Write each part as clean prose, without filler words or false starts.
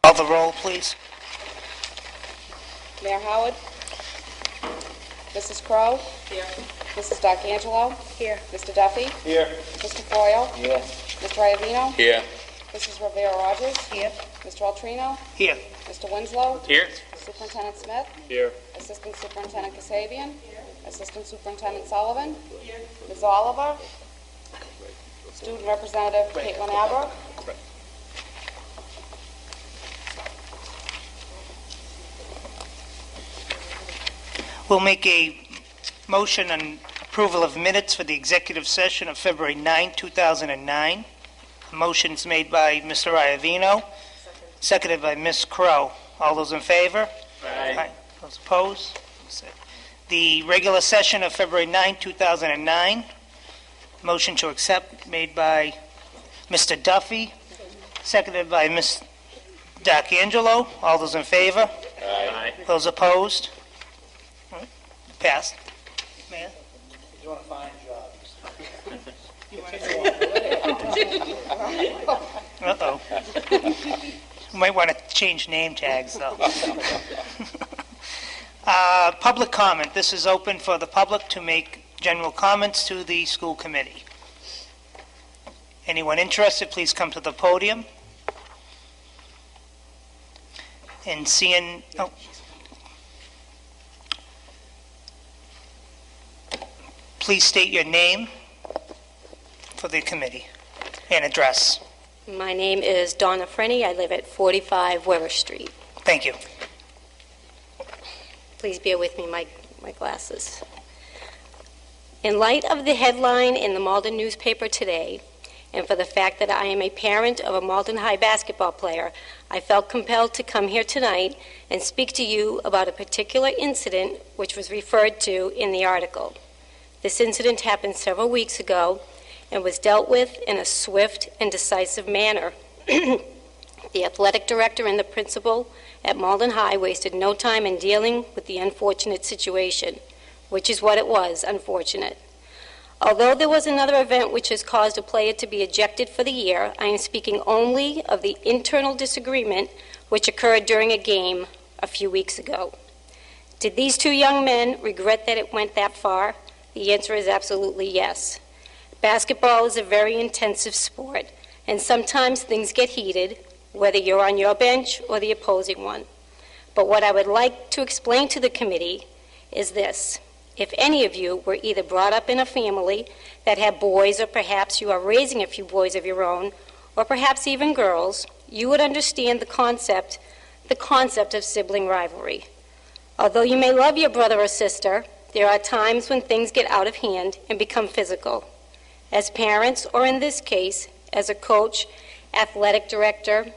Call the roll, please. Mayor Howard? Mrs. Crowe? Here. Mrs. D'Angelo? Here. Mr. Duffy? Here. Mr. Foyle? Here. Mr. Iavino? Here. Mrs. Rivera-Rogers? Here. Mr. Altrino? Here. Mr. Winslow? Here. Superintendent Smith? Here. Assistant Superintendent Kasabian? Assistant Superintendent Sullivan? Ms. Oliver? Student Representative Caitlin Aber? We'll make a motion on approval of minutes for the executive session of February 9, 2009. The motion's made by Mr. Iavino, seconded by Ms. Crowe. All those in favor? Aye. Those opposed? The regular session of February 9, 2009. Motion to accept made by Mr. Duffy, seconded by Ms. D'Angelo. All those in favor? Aye. Those opposed? All right. Passed. Mayor? You want to find jobs? Uh-oh. You might want to change name tags, though. Public comment. This is open for the public to make general comments to the school committee. Anyone interested, please come to the podium. And seeing... Oh. Please state your name for the committee and address. My name is Donna Frenny. I live at 45 Weber Street. Thank you. Please bear with me, my glasses. In light of the headline in the Malden newspaper today, and for the fact that I am a parent of a Malden High basketball player, I felt compelled to come here tonight and speak to you about a particular incident which was referred to in the article. This incident happened several weeks ago and was dealt with in a swift and decisive manner. The athletic director and the principal at Malden High wasted no time in dealing with the unfortunate situation, which is what it was, unfortunate. Although there was another event which has caused a player to be ejected for the year, I am speaking only of the internal disagreement which occurred during a game a few weeks ago. Did these two young men regret that it went that far? The answer is absolutely yes. Basketball is a very intensive sport, and sometimes things get heated, whether you're on your bench or the opposing one. But what I would like to explain to the committee is this. If any of you were either brought up in a family that had boys, or perhaps you are raising a few boys of your own, or perhaps even girls, you would understand the concept of sibling rivalry. Although you may love your brother or sister, there are times when things get out of hand and become physical. As parents, or in this case, as a coach, athletic director,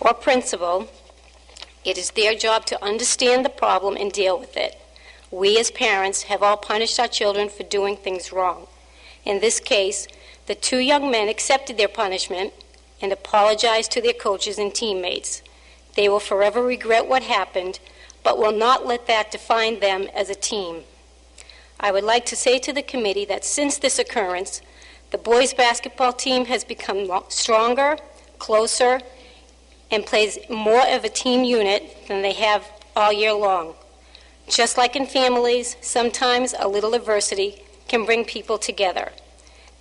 or principal, it is their job to understand the problem and deal with it. We as parents have all punished our children for doing things wrong. In this case, the two young men accepted their punishment and apologized to their coaches and teammates. They will forever regret what happened, but will not let that define them as a team. I would like to say to the committee that since this occurrence, the boys' basketball team has become stronger, closer, and plays more of a team unit than they have all year long. Just like in families, sometimes a little adversity can bring people together.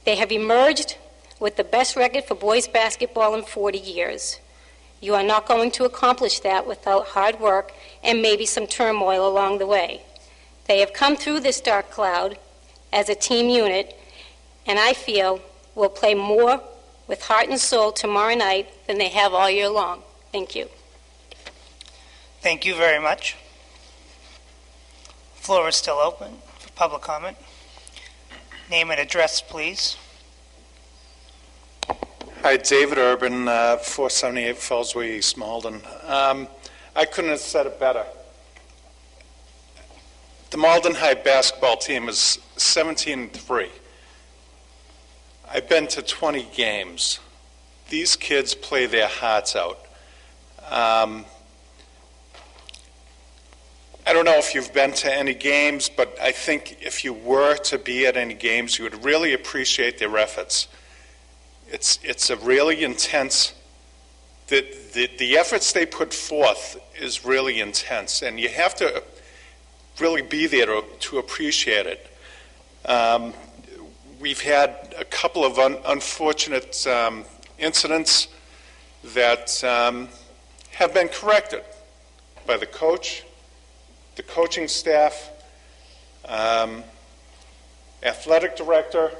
They have emerged with the best record for boys basketball in 40 years. You are not going to accomplish that without hard work and maybe some turmoil along the way. They have come through this dark cloud as a team unit, and I feel will play more with heart and soul tomorrow night than they have all year long. Thank you. Thank you very much. Floor is still open for public comment. Name and address, please. Hi, David Urban, 478 Fellsway East, Malden. I couldn't have said it better. The Malden High basketball team is 17-3. I've been to 20 games. These kids play their hearts out. I don't know if you've been to any games, but I think if you were to be at any games, you would really appreciate their efforts. It's a really intense, the efforts they put forth is really intense, and you have to really be there to appreciate it. We've had a couple of unfortunate incidents that have been corrected by the coach, the coaching staff, athletic director,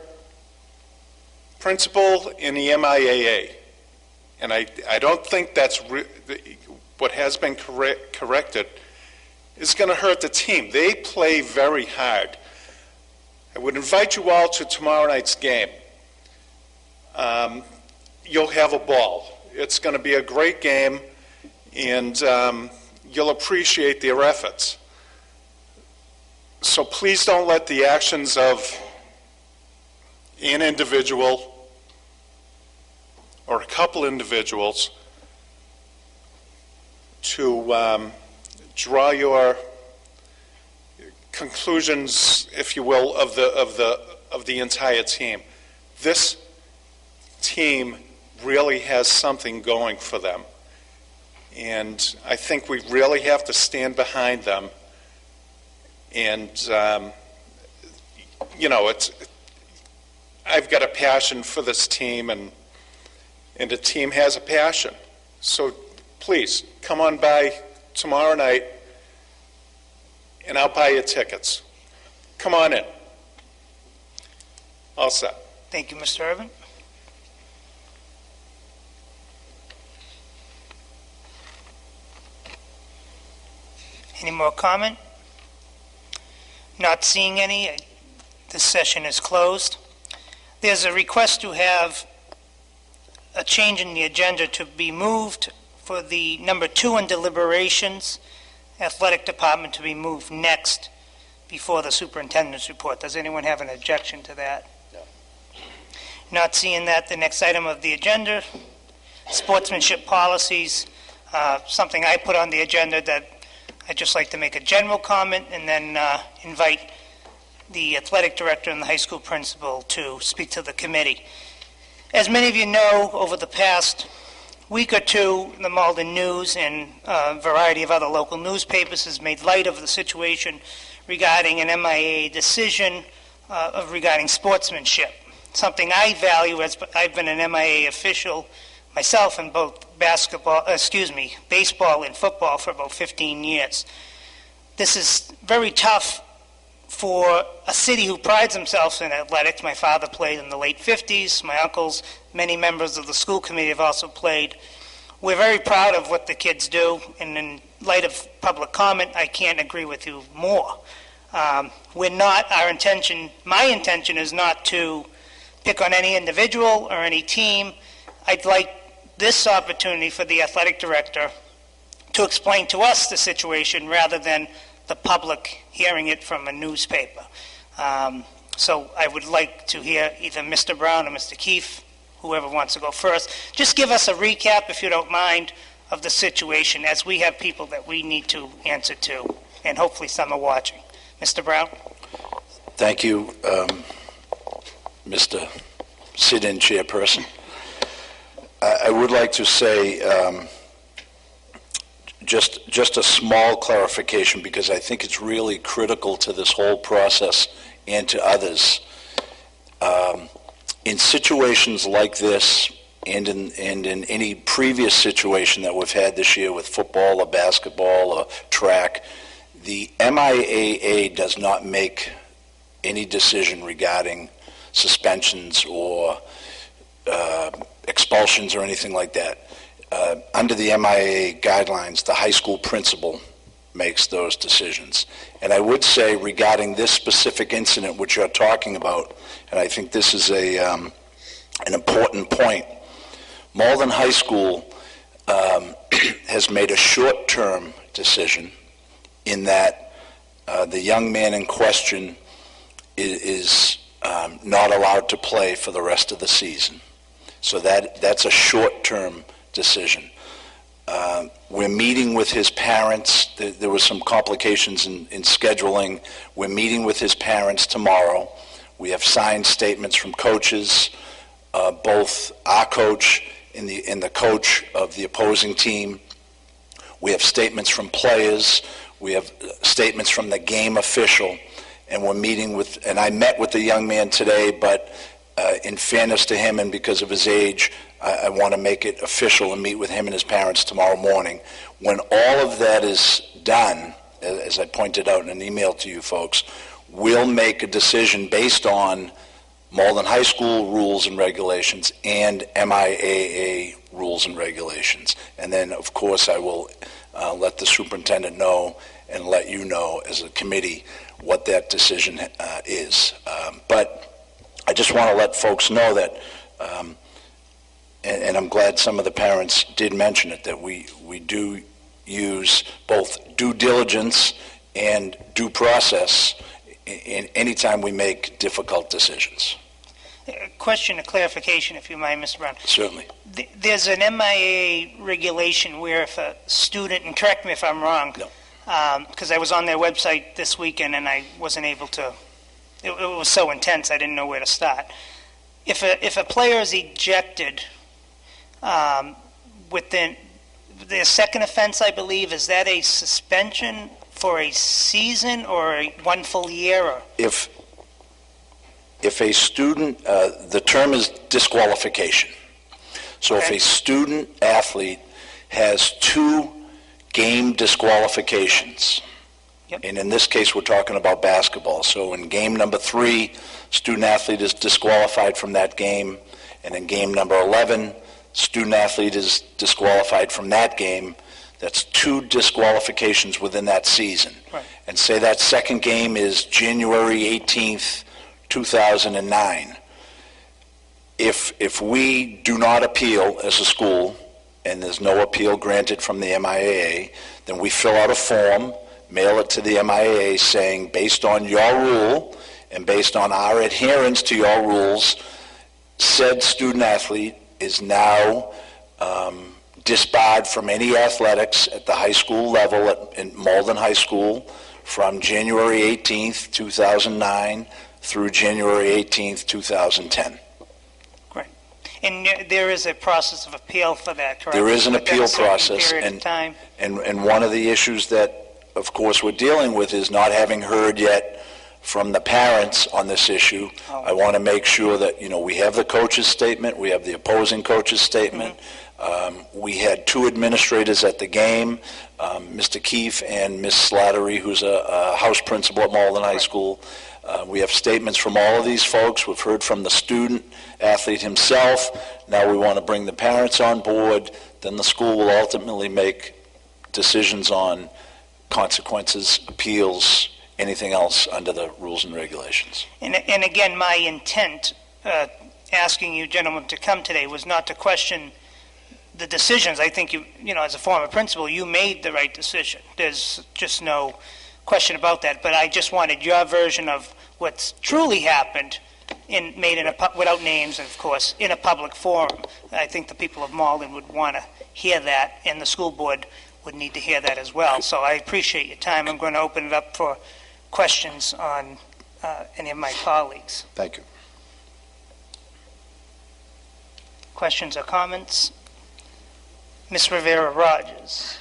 principal, and the MIAA. And I don't think that's what has been corrected is going to hurt the team. They play very hard. I would invite you all to tomorrow night's game. You'll have a ball. It's going to be a great game, and you'll appreciate their efforts. So please don't let the actions of an individual or a couple individuals to draw your conclusions, if you will, of the entire team. This team really has something going for them, and I think we really have to stand behind them. And I've got a passion for this team, and the team has a passion. So please come on by tomorrow night, and I'll buy you tickets. Come on in. All set. Thank you, Mr. Irvin. Any more comment? Not seeing any. This session is closed. There's a request to have a change in the agenda to be moved for the number 2 in deliberations, athletic department, to be moved next before the superintendent's report. Does anyone have an objection to that? No. Not seeing that, the next item of the agenda, sportsmanship policies, something I put on the agenda that I'd just like to make a general comment and then invite the athletic director and the high school principal to speak to the committee. As many of you know, over the past week or two, the Malden News and a variety of other local newspapers has made light of the situation regarding an MIA decision regarding sportsmanship, something I value as I've been an MIA official myself in both baseball and football for about 15 years. This is very tough for a city who prides themselves in athletics. My father played in the late 50s. My uncles, many members of the school committee have also played. We're very proud of what the kids do, and in light of public comment, I can't agree with you more. My intention is not to pick on any individual or any team. I'd like this opportunity for the athletic director to explain to us the situation rather than the public hearing it from a newspaper. So I would like to hear either Mr. Brown or Mr. Keefe, whoever wants to go first. Just give us a recap, if you don't mind, of the situation, as we have people that we need to answer to, and hopefully some are watching. Mr. Brown? Thank you, Mr. Sit-in Chairperson. I would like to say just a small clarification, because I think it's really critical to this whole process and to others. In situations like this, and in any previous situation that we've had this year with football or basketball or track, the MIAA does not make any decision regarding suspensions or expulsions or anything like that. Under the MIAA guidelines, the high school principal makes those decisions. And I would say regarding this specific incident which you're talking about, and I think this is an important point, Malden High School has made a short-term decision in that the young man in question is not allowed to play for the rest of the season. So that's a short-term decision. We're meeting with his parents. There was some complications in scheduling. We're meeting with his parents tomorrow. We have signed statements from coaches, both our coach and the coach of the opposing team. We have statements from players. We have statements from the game official. And we're meeting with, and I met with the young man today, but in fairness to him and because of his age, I want to make it official and meet with him and his parents tomorrow morning. When all of that is done, as I pointed out in an email to you folks, we'll make a decision based on Malden High School rules and regulations and MIAA rules and regulations. And then, of course, I will let the superintendent know and let you know as a committee what that decision is. But I just want to let folks know that, and I'm glad some of the parents did mention it, that we do use both due diligence and due process in any time we make difficult decisions. A question, a clarification, if you mind, Mr. Brown. Certainly. There's an MIA regulation where if a student, and correct me if I'm wrong, because I was on their website this weekend and I wasn't able to, it was so intense I didn't know where to start. If a player is ejected within their second offense, I believe, is that a suspension for a season or one full year? Or? If a student, the term is disqualification. So if a student athlete has 2 game disqualifications, and in this case we're talking about basketball, so in game number 3, student athlete is disqualified from that game, and in game number 11, student athlete is disqualified from that game. That's 2 disqualifications within that season. Right. And say that second game is January 18th, 2009. If we do not appeal as a school, and there's no appeal granted from the MIAA, then we fill out a form, mail it to the MIAA saying, based on your rule and based on our adherence to your rules, said student athlete is now disbarred from any athletics at the high school level in Malden High School from January 18th, 2009 through January 18th, 2010. Great. And there is a process of appeal for that, correct? There is an Within appeal a certain process, period of time? and one of the issues that, of course, we're dealing with is not having heard yet from the parents on this issue. Oh. I want to make sure that, we have the coach's statement, we have the opposing coach's statement. We had 2 administrators at the game, Mr. Keefe and Ms. Slattery, who's a house principal at Malden High School. We have statements from all of these folks. We've heard from the student athlete himself. Now we want to bring the parents on board. Then the school will ultimately make decisions on consequences, appeals, anything else under the rules and regulations. And again, my intent, asking you gentlemen to come today, was not to question the decisions. I think you as a former principal, you made the right decision. There's just no question about that. But I just wanted your version of what's truly happened, without names, of course, in a public forum. I think the people of Malden would want to hear that, and the school board would need to hear that as well. So I appreciate your time. I'm going to open it up for questions on any of my colleagues. Thank you. Questions or comments? Ms. Rivera-Rogers.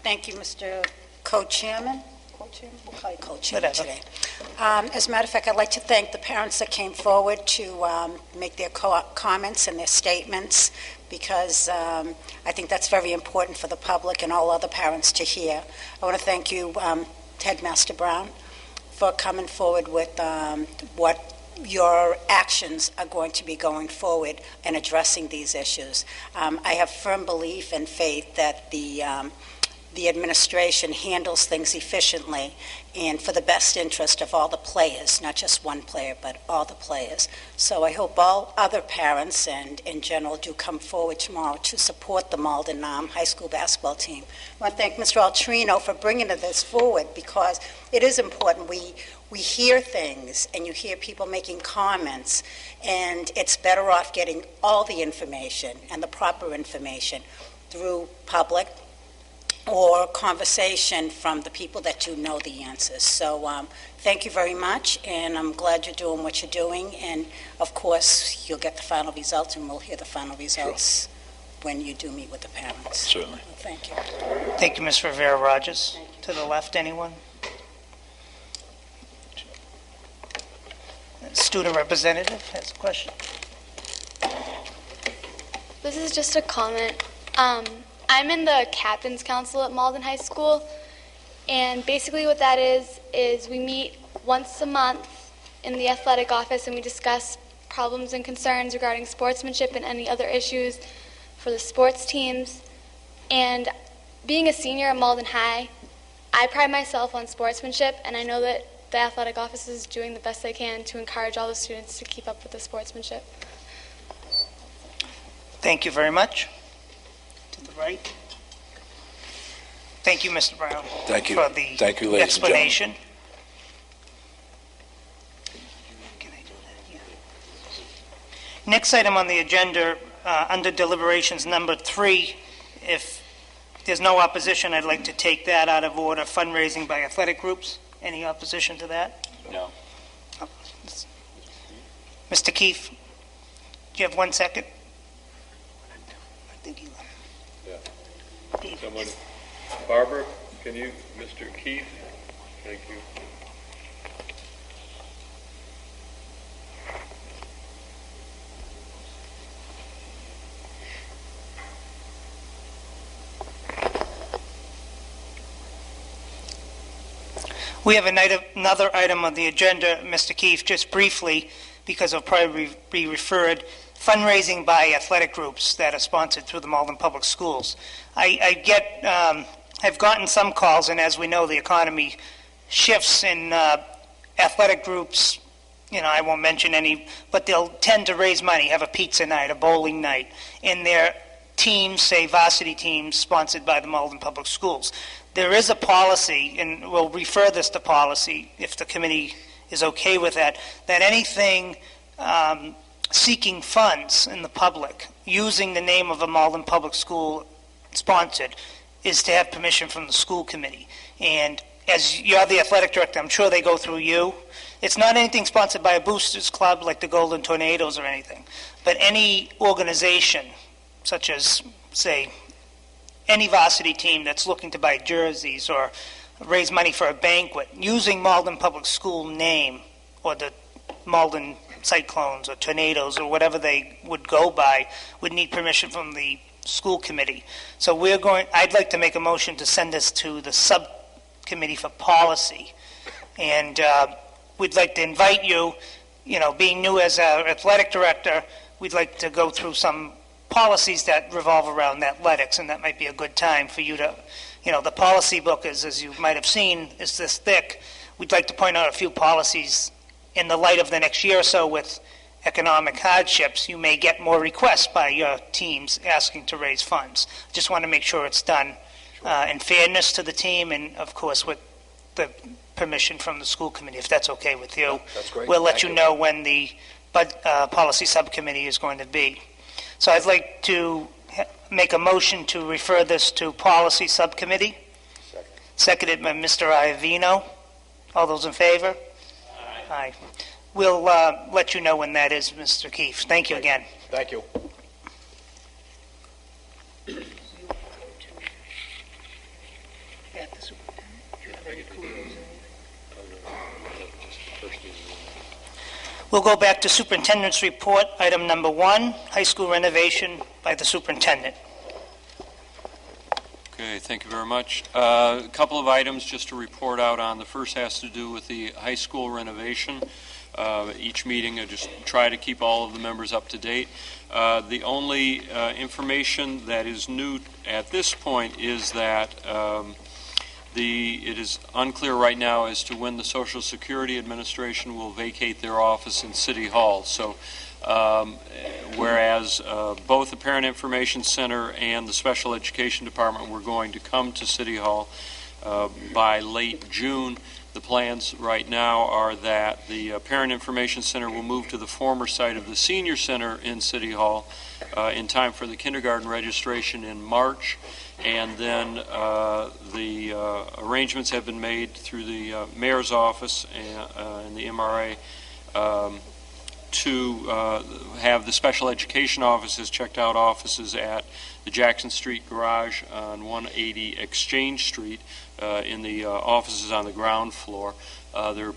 Thank you, Mr. Co-Chairman. Co-Chairman? We'll call you Co-Chairman Whatever. today. As a matter of fact, I'd like to thank the parents that came forward to make their comments and their statements, because I think that's very important for the public and all other parents to hear. I want to thank you, Headmaster Brown, for coming forward with what your actions are going to be going forward and addressing these issues. I have firm belief and faith that the administration handles things efficiently and for the best interest of all the players, not just one player, but all the players. So I hope all other parents and in general do come forward tomorrow to support the Malden High School basketball team. I want to thank Mr. Altrino for bringing this forward, because it is important. We hear things, and you hear people making comments, and it's better off getting all the information and the proper information through public or conversation from the people that you know the answers. So thank you very much, and I'm glad you're doing what you're doing. And, of course, you'll get the final results, and we'll hear the final results when you do meet with the parents. Certainly. Thank you. Thank you, Ms. Rivera-Rogers. To the left, anyone? Student representative has a question. This is just a comment. I'm in the Captain's Council at Malden High School, and basically what that is we meet once a month in the athletic office and we discuss problems and concerns regarding sportsmanship and any other issues for the sports teams. And being a senior at Malden High, I pride myself on sportsmanship, and I know that the athletic office is doing the best they can to encourage all the students to keep up with the sportsmanship. Thank you very much. To the right. Thank you, Mr. Brown. Thank you. For the Thank you, ladies and gentlemen. explanation. Can I do that? Yeah. Next item on the agenda, under deliberations number 3, if there's no opposition, I'd like to take that out of order. Fundraising by athletic groups. Any opposition to that? No. Mr. Keefe, do you have 1 second? I think he left. Yeah. Someone, Barbara, can you, Mr. Keith? Thank you. We have another item on the agenda, Mr. Keefe, just briefly, because it'll probably be referred, fundraising by athletic groups that are sponsored through the Malden Public Schools. I've gotten some calls, and as we know, the economy shifts in athletic groups. You know, I won't mention any, but they'll tend to raise money, have a pizza night, a bowling night, in their teams, say varsity teams, sponsored by the Malden Public Schools. There is a policy, and we'll refer this to policy if the committee is okay with that anything seeking funds in the public using the name of a Malden Public School sponsored is to have permission from the school committee. And as you're the athletic director, I'm sure they go through you. It's not anything sponsored by a boosters club like the Golden Tornadoes or anything, but any organization such as, say, any varsity team that's looking to buy jerseys or raise money for a banquet, using Malden Public School name or the Malden Cyclones or Tornadoes or whatever they would go by, would need permission from the school committee. So I'd like to make a motion to send this to the subcommittee for policy. And we'd like to invite you, being new as our athletic director, we'd like to go through some policies that revolve around athletics, and that might be a good time for you to, the policy book is, as you might have seen, is this thick. We'd like to point out a few policies in the light of the next year or so with economic hardships. You may get more requests by your teams asking to raise funds. Just want to make sure it's done in fairness to the team and, of course, with the permission from the school committee, if that's okay with you. That's great. We'll let you know when the policy subcommittee is going to be. So I'd like to make a motion to refer this to policy subcommittee. Seconded by Mr. Iavino. All those in favor? Aye. We'll let you know when that is, Mr. Keefe. Thank you again. Thank you. We'll go back to Superintendent's report, item number 1, high school renovation by the superintendent. Okay, thank you very much. A couple of items just to report out on. The first has to do with the high school renovation. Each meeting I just try to keep all of the members up to date. The only information that is new at this point is that it is unclear right now as to when the Social Security Administration will vacate their office in City Hall. So whereas both the Parent Information Center and the Special Education Department were going to come to City Hall by late June, the plans right now are that the Parent Information Center will move to the former site of the Senior Center in City Hall in time for the kindergarten registration in March, And then the arrangements have been made through the mayor's office and the MRA to have the special education offices checked out offices at the Jackson Street garage on 180 Exchange Street in the offices on the ground floor. They're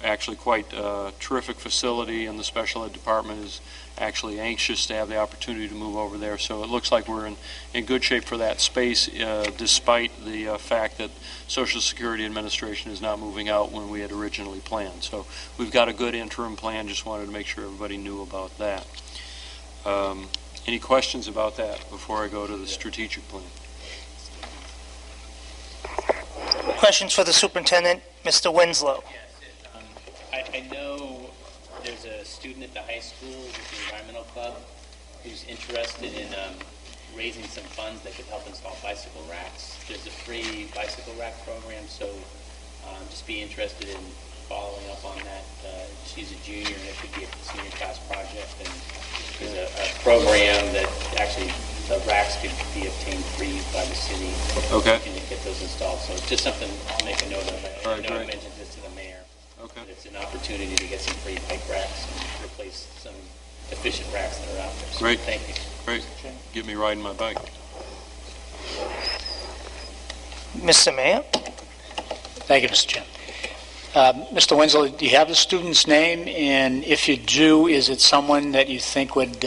actually quite a terrific facility, and the special ed department is actually anxious to have the opportunity to move over there. So it looks like we're in good shape for that space, despite the fact that Social Security Administration is not moving out when we had originally planned. So we've got a good interim plan. Just wanted to make sure everybody knew about that. Any questions about that before I go to the strategic plan? Questions for the superintendent, Mr. Winslow. I know there's a student at the high school with the environmental club who's interested in raising some funds that could help install bicycle racks. There's a free bicycle rack program, so just be interested in following up on that. She's a junior, and it could be a senior class project. And there's a program that actually the racks could be obtained free by the city. Okay. And get those installed. So it's just something to make a note of. I know I mentioned this to the mayor. Okay. It's an opportunity to get some free bike racks and replace some efficient racks that are out there. So Great. Thank you. Great. Get me riding my bike. Mr. Mayor? Thank you, Mr. Chairman. Mr. Winslow, do you have the student's name? And if you do, is it someone that you think would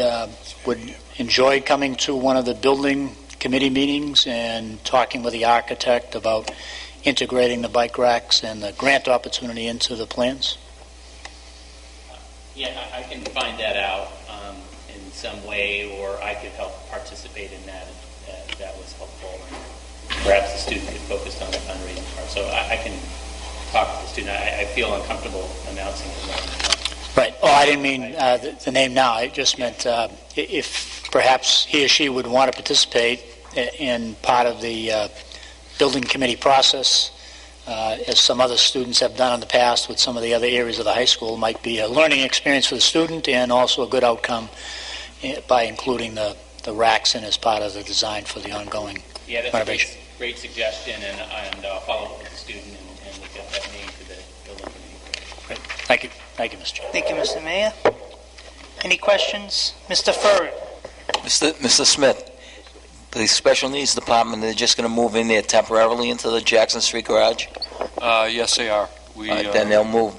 enjoy coming to one of the building committee meetings and talking with the architect about integrating the bike racks and the grant opportunity into the plans? Yeah, I can find that out in some way, or I could help participate in that if that was helpful. And perhaps the student could focus on the fundraising part. So I can talk to the student. I feel uncomfortable announcing it right now. Right. Oh, I didn't mean the name now. I just meant if perhaps he or she would want to participate in part of the building committee process, as some other students have done in the past with some of the other areas of the high school, might be a learning experience for the student and also a good outcome by including the racks in as part of the design for the ongoing renovation. A great suggestion, and I'll follow up with the student and we'll get that name to the building committee. Great. Thank you. Thank you, Mr. Chairman. Thank you, Mr. Mayor. Any questions? Mr. Furrier? Mr. Smith, the special needs department, they're just going to move in there temporarily into the Jackson Street garage? Yes, they are. Then they'll move.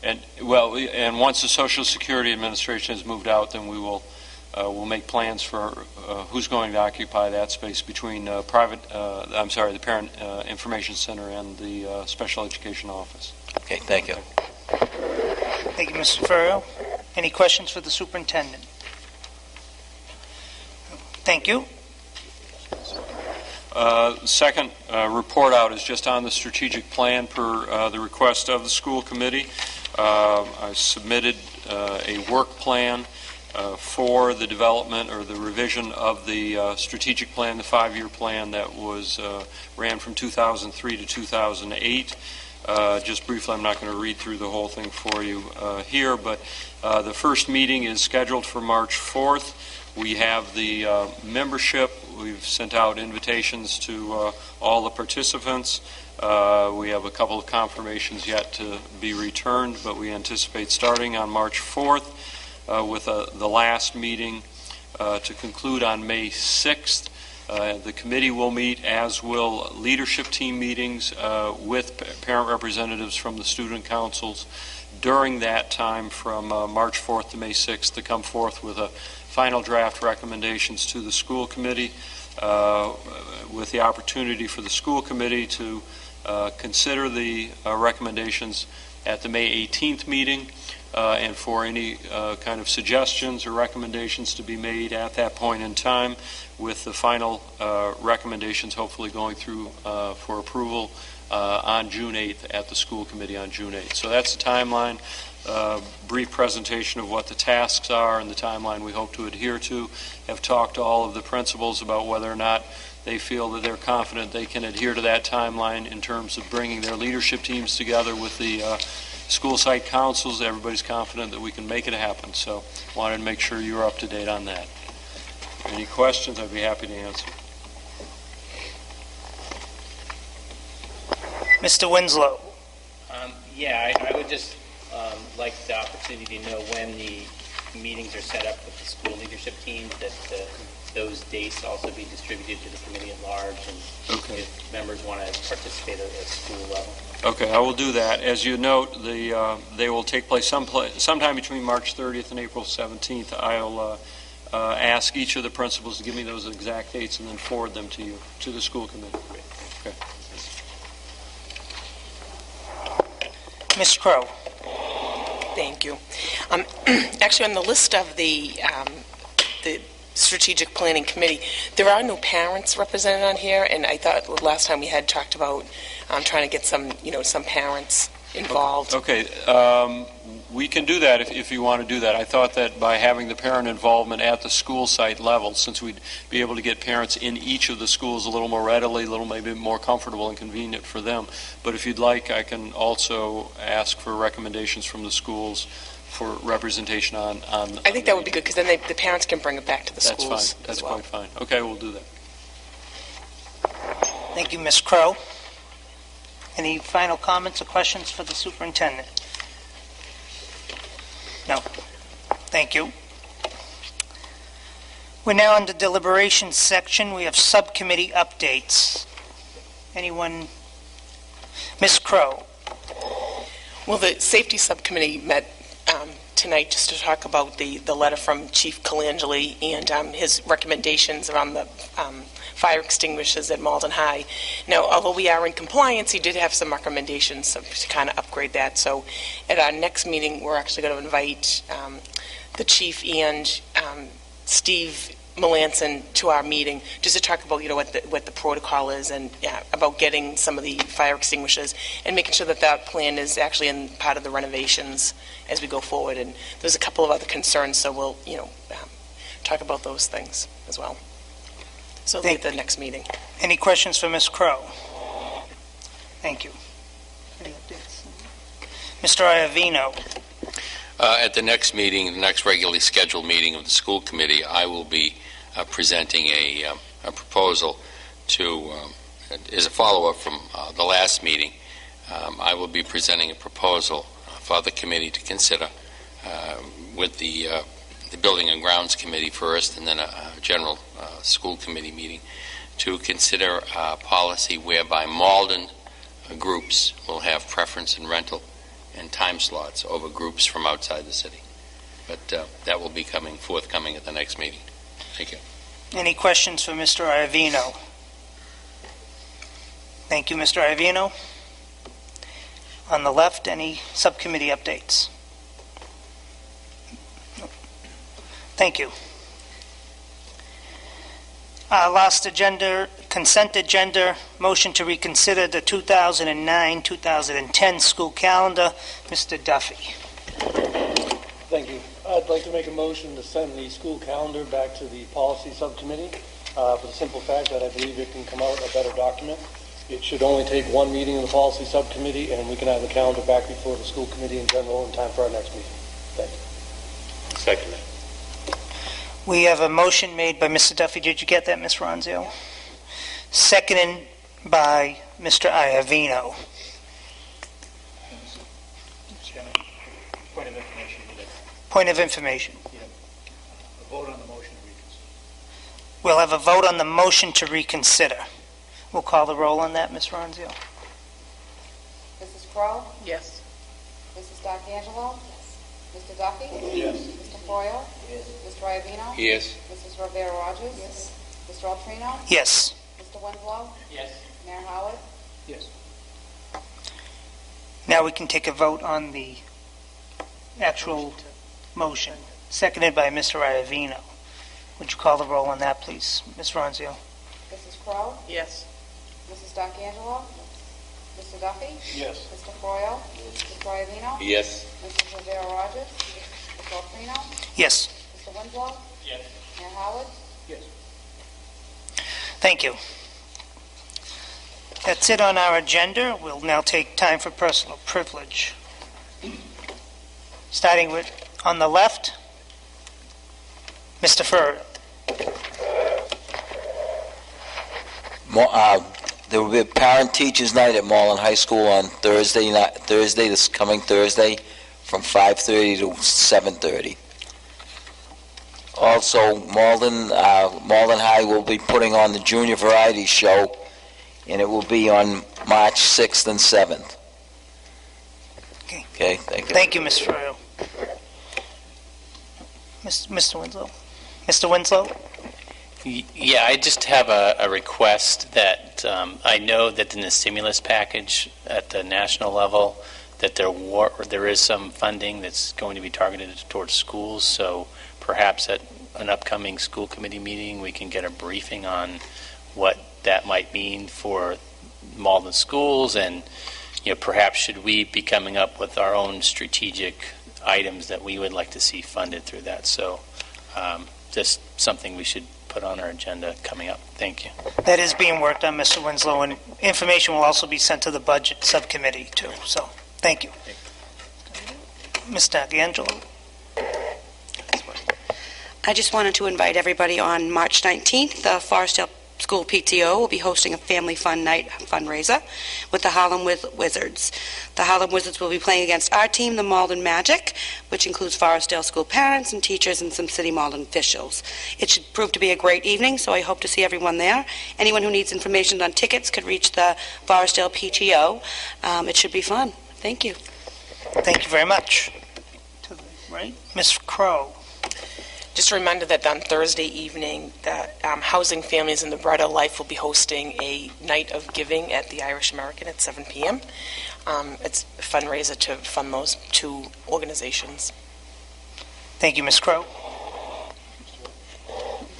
And once the Social Security Administration has moved out, then we'll make plans for who's going to occupy that space between the Parent Information Center and the Special Education Office. Okay, thank you. Thank you, Mr. Furrier. Any questions for the superintendent? Thank you. Second report out is just on the strategic plan per the request of the school committee. I submitted a work plan for the development or the revision of the strategic plan, the 5-year plan that was ran from 2003 to 2008. Just briefly, I'm not going to read through the whole thing for you here, but the first meeting is scheduled for March 4th. We have the membership. We've sent out invitations to all the participants. We have a couple of confirmations yet to be returned, but we anticipate starting on March 4th with the last meeting to conclude on May 6th. The committee will meet, as will leadership team meetings with parent representatives from the student councils during that time from March 4th to May 6th to come forth with a final draft recommendations to the school committee with the opportunity for the school committee to consider the recommendations at the May 18th meeting and for any kind of suggestions or recommendations to be made at that point in time, with the final recommendations hopefully going through for approval on June 8th at the school committee on June 8th. So that's the timeline. Brief presentation of what the tasks are and the timeline we hope to adhere to. Have talked to all of the principals about whether or not they feel that they're confident they can adhere to that timeline in terms of bringing their leadership teams together with the school site councils. Everybody's confident that we can make it happen. So wanted to make sure you were up to date on that. Any questions? I'd be happy to answer. Mr. Winslow. Yeah, I would just like the opportunity to know when the meetings are set up with the school leadership teams, that those dates also be distributed to the committee at large, and if members want to participate at a school level. Okay, I will do that. As you note, they will take place sometime between March 30th and April 17th. I'll ask each of the principals to give me those exact dates and then forward them to you, to the school committee. Okay. Ms. Crowe. Thank you. Actually, on the list of the Strategic Planning Committee, there are no parents represented on here, and I thought last time we had talked about trying to get some parents involved. Okay, we can do that if you want to do that. I thought that by having the parent involvement at the school site level, since we'd be able to get parents in each of the schools a little more readily, a little maybe more comfortable and convenient for them. But if you'd like, I can also ask for recommendations from the schools for representation on I think that would be good, because then the parents can bring it back to the schools. That's fine. That's quite fine. Okay, we'll do that. Thank you, Ms. Crowe. Any final comments or questions for the superintendent? No. Thank you. We're now in the deliberations section. We have subcommittee updates. Anyone? Ms. Crowe. Well, the safety subcommittee met tonight just to talk about the letter from Chief Colangeli and his recommendations around the fire extinguishers at Malden High. Now, although we are in compliance, he did have some recommendations to kind of upgrade that. So at our next meeting, we're actually going to invite the chief and Steve Melanson to our meeting just to talk about, what the protocol is, and about getting some of the fire extinguishers and making sure that that plan is actually in part of the renovations as we go forward. And there's a couple of other concerns, so we'll, talk about those things as well. So at the next meeting. Any questions for Ms. Crowe? Thank you. Any updates? Mr. Iavino. At the next meeting, the next regularly scheduled meeting of the school committee, I will be presenting a proposal to, as a follow-up from the last meeting, I will be presenting a proposal for the committee to consider with the Building and Grounds Committee first, and then a general school committee meeting, to consider a policy whereby Malden groups will have preference in rental and time slots over groups from outside the city. But that will be forthcoming at the next meeting. Thank you. Any questions for Mr. Iavino? Thank you, Mr. Iavino. On the left, any subcommittee updates? Thank you. Last agenda, consent agenda, motion to reconsider the 2009-2010 school calendar. Mr. Duffy. Thank you. I'd like to make a motion to send the school calendar back to the policy subcommittee for the simple fact that I believe it can come out a better document. It should only take one meeting of the policy subcommittee, and we can have the calendar back before the school committee in general in time for our next meeting. Thank you. Second. We have a motion made by Mr. Duffy. Did you get that, Ms. Ronzio? Seconded by Mr. Iavino. Point of information. Point of information. Yeah. A vote on the motion to reconsider. We'll have a vote on the motion to reconsider. We'll call the roll on that, Ms. Ronzio. Mrs. Crowe? Yes. Mrs. D'Angelo? Yes. Mr. Duffy? Yes. Mr. Foyle? Yes. Mr. Iavino? Yes. Mrs. Rivera-Rogers? Yes. Mr. Altrino? Yes. Mr. Winslow? Yes. Mayor Howard? Yes. Now we can take a vote on the actual motion, seconded by Mr. Iavino. Would you call the roll on that, please, Ms. Ronzio? Mrs. Crowe? Yes. Mrs. D'Angelo? Mr. Duffy? Yes. Mr. Foyle? Mr. Iavino? Yes. Mrs. Rivera-Rogers? Mr. Altrino? Yes. Mr. Winslow? Yes. Mayor Howard? Yes. Thank you. That's it on our agenda. We'll now take time for personal privilege. Starting with, on the left, Mr. Furr. There will be a parent-teachers night at Malden High School on this coming Thursday, from 5:30 to 7:30. Also, Malden High will be putting on the Junior Variety Show, and it will be on March 6th and 7th. Okay, thank you. Thank you, Ms. Ferrell. Mr. Winslow? Mr. Winslow? Yeah, I just have a request that I know that in the stimulus package at the national level that there is some funding that's going to be targeted towards schools, so perhaps at an upcoming school committee meeting we can get a briefing on what that might mean for Malden schools, and perhaps should we be coming up with our own strategic items that we would like to see funded through that. So just something we should put on our agenda coming up. Thank you. That is being worked on, Mr. Winslow, and information will also be sent to the budget subcommittee too. So thank you. Ms. D'Angelo? I just wanted to invite everybody on March 19th. The Forestdale School PTO will be hosting a family fun night fundraiser with the Harlem Wizards. The Harlem Wizards will be playing against our team, the Malden Magic, which includes Forestdale school parents and teachers and some City Malden officials. It should prove to be a great evening, so I hope to see everyone there. Anyone who needs information on tickets could reach the Forestdale PTO. It should be fun. Thank you. Thank you very much. Right? Ms. Crowe? Just a reminder that on Thursday evening, that Housing Families and the Bread of Life will be hosting a night of giving at the Irish American at 7 p.m. It's a fundraiser to fund those two organizations. Thank you, Ms. Crowe.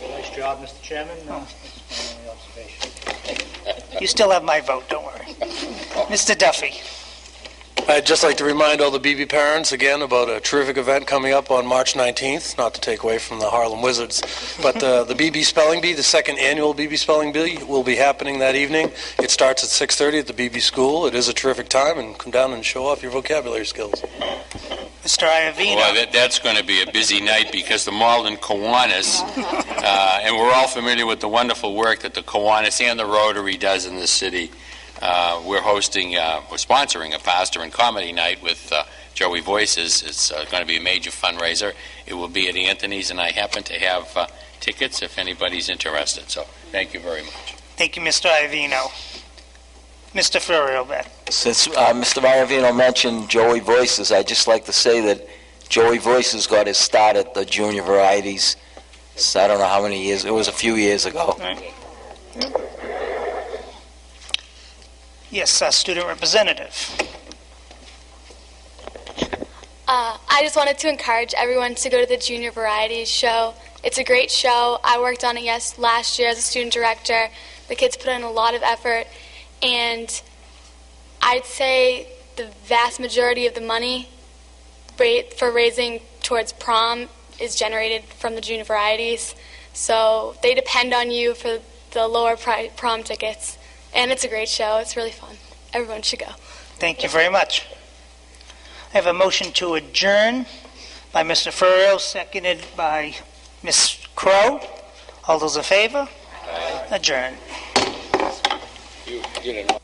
Nice job, Mr. Chairman. That's my only observation. You still have my vote, don't worry. Mr. Duffy? I'd just like to remind all the BB parents again about a terrific event coming up on March 19th, not to take away from the Harlem Wizards, but the BB Spelling Bee, the second annual BB Spelling Bee, will be happening that evening. It starts at 6:30 at the BB School. It is a terrific time, and come down and show off your vocabulary skills. Mr. Iavino? Well, that's going to be a busy night because the Malden Kiwanis, and we're all familiar with the wonderful work that the Kiwanis and the Rotary does in the city. We're sponsoring a pastor and comedy night with Joey Voices. It's going to be a major fundraiser. It will be at Anthony's, and I happen to have tickets if anybody's interested. So thank you very much. Thank you, Mr. Iavino. Mr. Ferrell? Since Mr. Iavino mentioned Joey Voices, I'd just like to say that Joey Voices got his start at the Junior Varieties. So I don't know how many years. It was a few years ago. Right. Yes, student representative. I just wanted to encourage everyone to go to the Junior Varieties show. It's a great show. I worked on it last year as a student director. The kids put in a lot of effort, and I'd say the vast majority of the money for raising towards prom is generated from the Junior Varieties. So they depend on you for the lower prom tickets. And it's a great show. It's really fun. Everyone should go. Thank you very much. I have a motion to adjourn by Mr. Ferrell, seconded by Ms. Crowe. All those in favor? Aye. Adjourn. You didn't.